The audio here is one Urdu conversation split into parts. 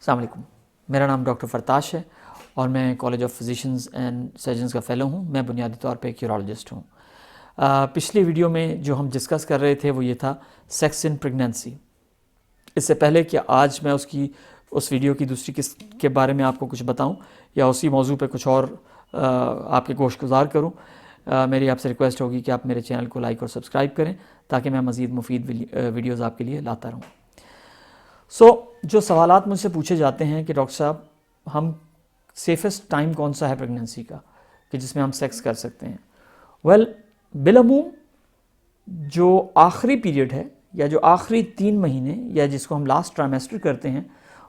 السلام علیکم، میرا نام ڈاکٹر فرتاش ہے اور میں college of physicians and surgeons کا فیلو ہوں۔ میں بنیادی طور پہ ایک یورولوجسٹ ہوں۔ پچھلی ویڈیو میں جو ہم ڈسکس کر رہے تھے وہ یہ تھا سیکس ان پریگنینسی۔ اس سے پہلے کہ آج میں اس ویڈیو کی دوسری قسط کے بارے میں آپ کو کچھ بتاؤں یا اسی موضوع پہ کچھ اور آپ کے گوش گزار کروں، میری آپ سے ریکویسٹ ہوگی کہ آپ میرے چینل کو لائک اور سبسکرائب کریں تاکہ میں مزید مفید ویڈیوز آپ کے لیے لاتا رہوں۔ جو سوالات مجھ سے پوچھے جاتے ہیں کہ ڈاکٹر صاحب ہم سیفسٹ ٹائم کون سا ہے پریگنینسی کا کہ جس میں ہم سیکس کر سکتے ہیں؟ بالعموم جو آخری پیریڈ ہے یا جو آخری 3 مہینے یا جس کو ہم لاسٹ ٹرائمیسٹر کرتے ہیں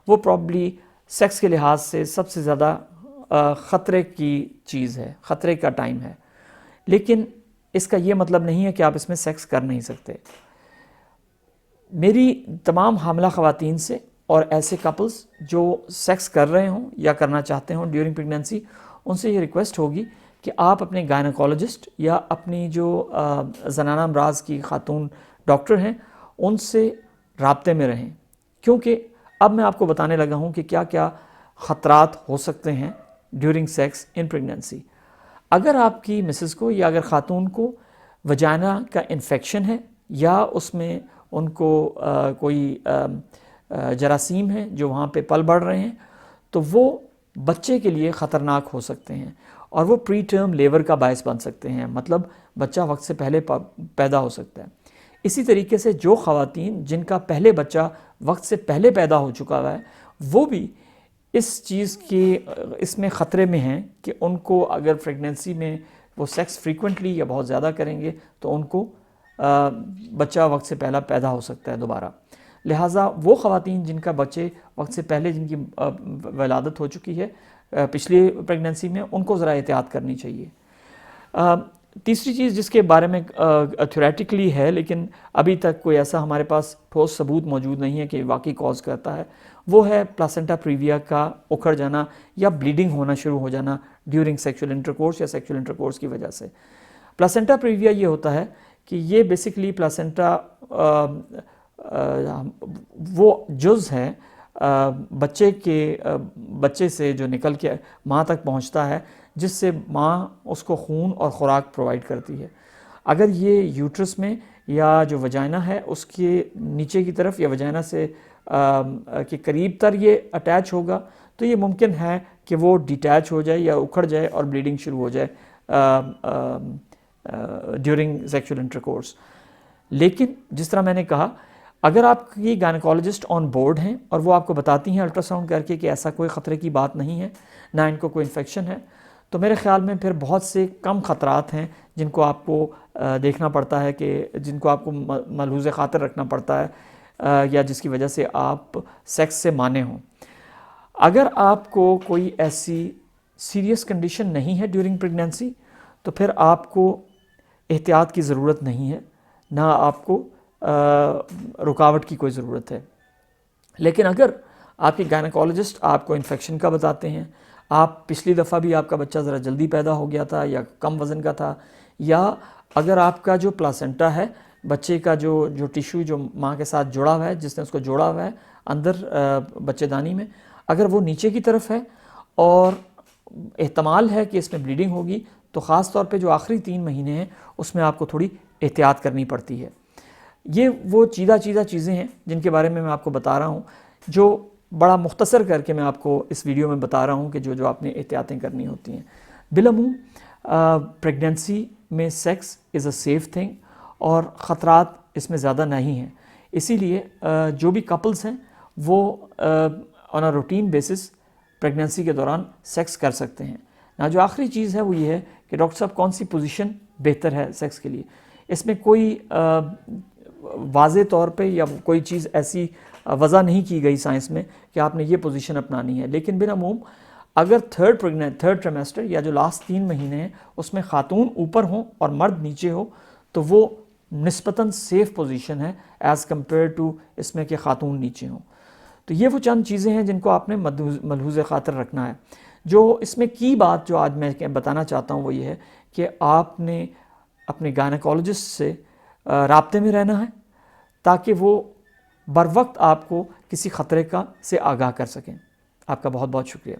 وہ پرابلی سیکس کے لحاظ سے سب سے زیادہ خطرے کی چیز ہے، خطرے کا ٹائم ہے، لیکن اس کا یہ مطلب نہیں ہے کہ آپ اس میں سیکس کر نہیں سکتے۔ میری تمام حاملہ خواتین سے اور ایسے کپلز جو سیکس کر رہے ہوں یا کرنا چاہتے ہوں ڈیورنگ پریگنینسی، ان سے یہ ریکویسٹ ہوگی کہ آپ اپنے گائنیکولوجسٹ یا اپنی جو زنانہ امراض کی خاتون ڈاکٹر ہیں ان سے رابطے میں رہیں، کیونکہ اب میں آپ کو بتانے لگا ہوں کہ کیا کیا خطرات ہو سکتے ہیں ڈیورنگ سیکس ان پریگنینسی۔ اگر آپ کی مسز کو یا اگر خاتون کو وجائنا کا انفیکشن ہے یا اس میں ان کو کوئی جراثیم ہے جو وہاں پہ پل بڑھ رہے ہیں تو وہ بچے کے لیے خطرناک ہو سکتے ہیں اور وہ پری ٹرم لیبر کا باعث بن سکتے ہیں، مطلب بچہ وقت سے پہلے پیدا ہو سکتا ہے۔ اسی طریقے سے جو خواتین جن کا پہلے بچہ وقت سے پہلے پیدا ہو چکا ہوا ہے وہ بھی اس چیز کی اس میں خطرے میں ہیں کہ ان کو اگر پریگنینسی میں وہ سیکس فریکوینٹلی یا بہت زیادہ کریں گے تو ان کو بچہ وقت سے پہلا پیدا ہو سکتا ہے دوبارہ۔ لہٰذا وہ خواتین جن کا بچے وقت سے پہلے جن کی ولادت ہو چکی ہے پچھلی پریگنینسی میں، ان کو ذرا احتیاط کرنی چاہیے۔ تیسری چیز جس کے بارے میں تھیوریٹکلی ہے لیکن ابھی تک کوئی ایسا ہمارے پاس ٹھوس ثبوت موجود نہیں ہے کہ واقعی کاز کرتا ہے، وہ ہے پلاسنٹا پریویا کا اکھڑ جانا یا بلیڈنگ ہونا شروع ہو جانا ڈیورنگ سیکشول انٹرکورس یا سیکشول انٹرکورس کی وجہ سے۔ پلاسنٹا پریویا یہ ہوتا ہے کہ یہ بیسیکلی پلاسنٹا وہ جز ہے بچے سے جو نکل کے ماں تک پہنچتا ہے جس سے ماں اس کو خون اور خوراک پرووائڈ کرتی ہے۔ اگر یہ یوٹرس میں یا جو وجائنا ہے اس کے نیچے کی طرف یا وجائنا سے کے قریب تر یہ اٹیچ ہوگا تو یہ ممکن ہے کہ وہ ڈیٹیچ ہو جائے یا اکھڑ جائے اور بلیڈنگ شروع ہو جائے ڈیورنگ سیکشول انٹرکورس۔ لیکن جس طرح میں نے کہا، اگر آپ کی گائنیکولوجسٹ آن بورڈ ہیں اور وہ آپ کو بتاتی ہیں الٹرا ساؤنڈ کر کے کہ ایسا کوئی خطرے کی بات نہیں ہے، نہ ان کو کوئی انفیکشن ہے، تو میرے خیال میں پھر بہت سے کم خطرات ہیں جن کو آپ کو دیکھنا پڑتا ہے کہ جن کو آپ کو ملحوظ خاطر رکھنا پڑتا ہے یا جس کی وجہ سے آپ سیکس سے مانے ہوں۔ اگر آپ کو کوئی ایسی سیریس کنڈیشن نہیں ہے ڈیورنگ پریگنینسی تو پھر آپ کو احتیاط کی ضرورت نہیں ہے، نہ آپ کو رکاوٹ کی کوئی ضرورت ہے۔ لیکن اگر آپ کی گائنیکولوجسٹ آپ کو انفیکشن کا بتاتے ہیں، آپ پچھلی دفعہ بھی آپ کا بچہ ذرا جلدی پیدا ہو گیا تھا یا کم وزن کا تھا، یا اگر آپ کا جو پلاسنٹا ہے بچے کا جو ٹیشو جو ماں کے ساتھ جڑا ہوا ہے، جس نے اس کو جوڑا ہوا ہے اندر بچے دانی میں، اگر وہ نیچے کی طرف ہے اور احتمال ہے کہ اس میں بلیڈنگ ہوگی تو خاص طور پہ جو آخری 3 مہینے ہیں اس میں آپ کو تھوڑی احتیاط کرنی پڑتی ہے۔ یہ وہ چیدہ چیزیں ہیں جن کے بارے میں آپ کو بتا رہا ہوں، جو بڑا مختصر کر کے میں آپ کو اس ویڈیو میں بتا رہا ہوں کہ جو آپ نے احتیاطیں کرنی ہوتی ہیں۔ بالعموم پریگنینسی میں sex is a safe thing اور خطرات اس میں زیادہ نہیں ہیں، اسی لیے جو بھی کپلز ہیں وہ آن اے روٹین بیسس پریگنینسی کے دوران سیکس کر سکتے ہیں۔ نہ جو آخری چیز ہے وہ یہ ہے کہ ڈاکٹر صاحب کون سی پوزیشن بہتر ہے سیکس کے لیے؟ اس میں کوئی واضح طور پہ یا کوئی چیز ایسی وضع نہیں کی گئی سائنس میں کہ آپ نے یہ پوزیشن اپنانی ہے، لیکن بالعموم اگر تھرڈ ٹریمیسٹر یا جو لاسٹ 3 مہینے ہیں اس میں خاتون اوپر ہوں اور مرد نیچے ہو تو وہ نسبتاً سیف پوزیشن ہے ایز کمپیئر ٹو اس میں کہ خاتون نیچے ہوں۔ تو یہ وہ چند چیزیں ہیں جن کو آپ نے ملحوظ خاطر رکھنا ہے۔ جو اس میں کی بات جو آج میں بتانا چاہتا ہوں وہ یہ ہے کہ آپ نے اپنے گائنیکولوجسٹ سے رابطے میں رہنا ہے تاکہ وہ بر وقت آپ کو کسی خطرے سے آگاہ کر سکیں۔ آپ کا بہت بہت شکریہ۔